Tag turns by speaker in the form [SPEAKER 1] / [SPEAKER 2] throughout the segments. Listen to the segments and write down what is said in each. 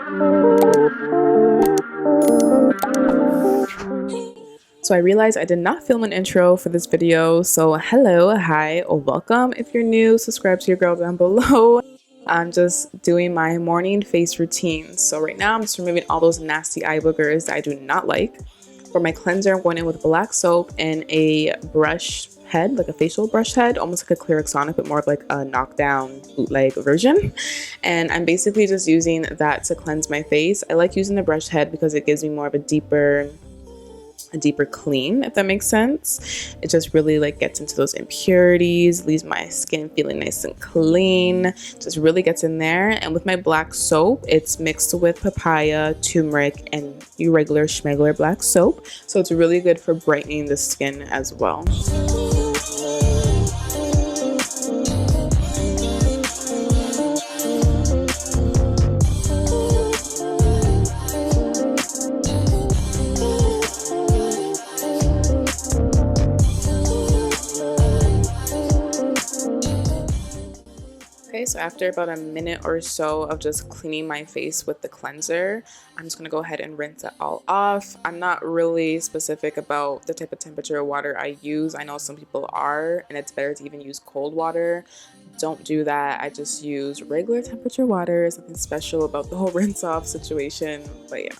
[SPEAKER 1] So I realized I did not film an intro for this video, so hello, hi, or welcome. If you're new, subscribe to your girl down below. I'm just doing my morning face routine. So right now I'm just removing all those nasty eye boogers that I do not like. For my cleanser, I'm going in with black soap and a brush head, like a facial brush head, almost like a clear Sonic, but more of like a knockdown bootleg version. And I'm basically just using that to cleanse my face. I like using the brush head because it gives me more of a deeper clean, if that makes sense. It just really like gets into those impurities, leaves my skin feeling nice and clean, just really gets in there. And with my black soap, it's mixed with papaya, turmeric, and your regular schmegler black soap, so it's really good for brightening the skin as well. Okay, so after about a minute or so of just cleaning my face with the cleanser, I'm just gonna go ahead and rinse it all off. I'm not really specific about the type of temperature of water I use. I know some people are, and it's better to even use cold water. Don't do that. I just use regular temperature water. There's nothing special about the whole rinse off situation, but yeah.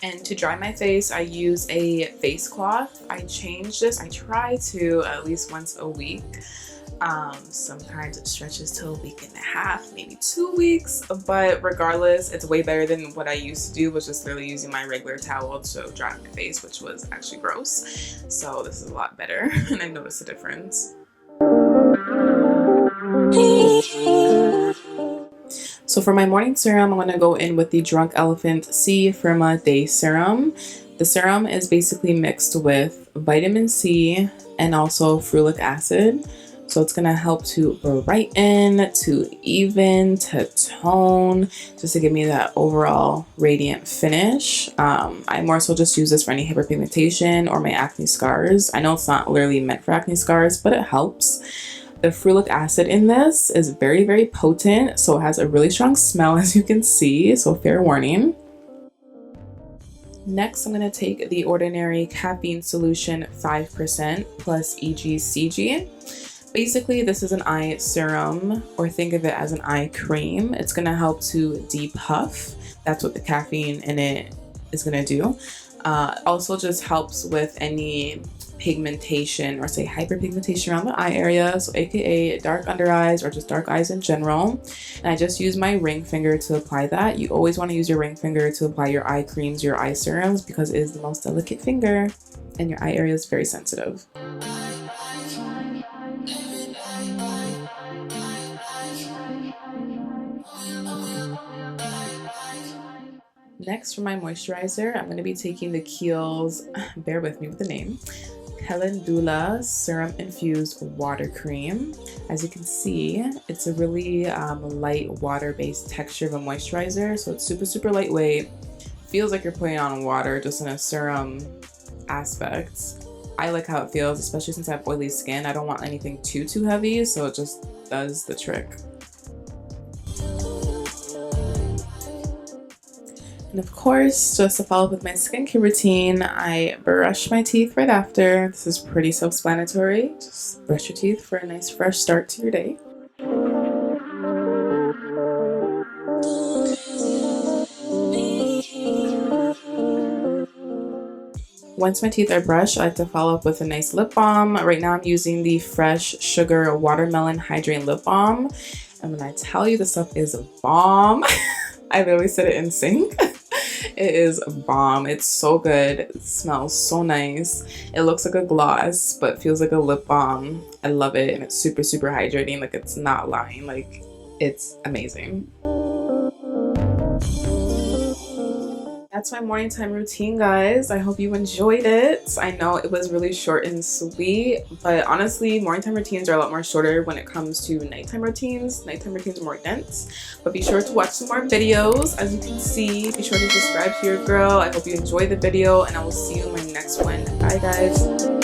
[SPEAKER 1] And to dry my face, I use a face cloth. I change this. I try to at least once a week. Sometimes it stretches to a week and a half, maybe 2 weeks. But regardless, it's way better than what I used to do, was just literally using my regular towel to dry my face, which was actually gross. So this is a lot better, and I noticed a difference. So for my morning serum, I'm going to go in with the Drunk Elephant C Firma Day Serum. The serum is basically mixed with vitamin C and also ferulic acid. So it's going to help to brighten, to even, to tone, just to give me that overall radiant finish. I more so just use this for any hyperpigmentation or my acne scars. I know it's not literally meant for acne scars, but it helps. The ferulic acid in this is very, very potent, so it has a really strong smell, as you can see, so fair warning. Next, I'm going to take the ordinary caffeine solution 5% plus EGCG. Basically, this is an eye serum, or think of it as an eye cream. It's going to help to depuff. That's what the caffeine in it is going to do. Also just helps with any pigmentation, or say hyperpigmentation, around the eye area, so aka dark under eyes or just dark eyes in general. And I just use my ring finger to apply that. You always want to use your ring finger to apply your eye creams, your eye serums, because it is the most delicate finger and your eye area is very sensitive. Next, for my moisturizer, I'm going to be taking the Kiehl's, bear with me with the name, Calendula Serum-Infused Water Cream. As you can see, it's a really light water-based texture of a moisturizer, so it's super, super lightweight. Feels like you're putting on water, just in a serum aspect. I like how it feels, especially since I have oily skin. I don't want anything too heavy, so it just does the trick. And of course, just to follow up with my skincare routine, I brush my teeth right after. This is pretty self-explanatory. Just brush your teeth for a nice fresh start to your day. Once my teeth are brushed, I like to follow up with a nice lip balm. Right now I'm using the Fresh Sugar Watermelon Hydrating Lip Balm. And when I tell you this stuff is bomb, I literally said it in sync. It is bomb. It's so good. It smells so nice. It looks like a gloss, but feels like a lip balm. I love it, and it's super, super hydrating. Like, it's not lying. Like, it's amazing. That's my morning time routine, guys. I hope you enjoyed it. I know it was really short and sweet, but honestly, morning time routines are a lot more shorter when it comes to nighttime routines. Nighttime routines are more dense, but be sure to watch some more videos. As you can see, be sure to subscribe to your girl. I hope you enjoyed the video, and I will see you in my next one. Bye, guys.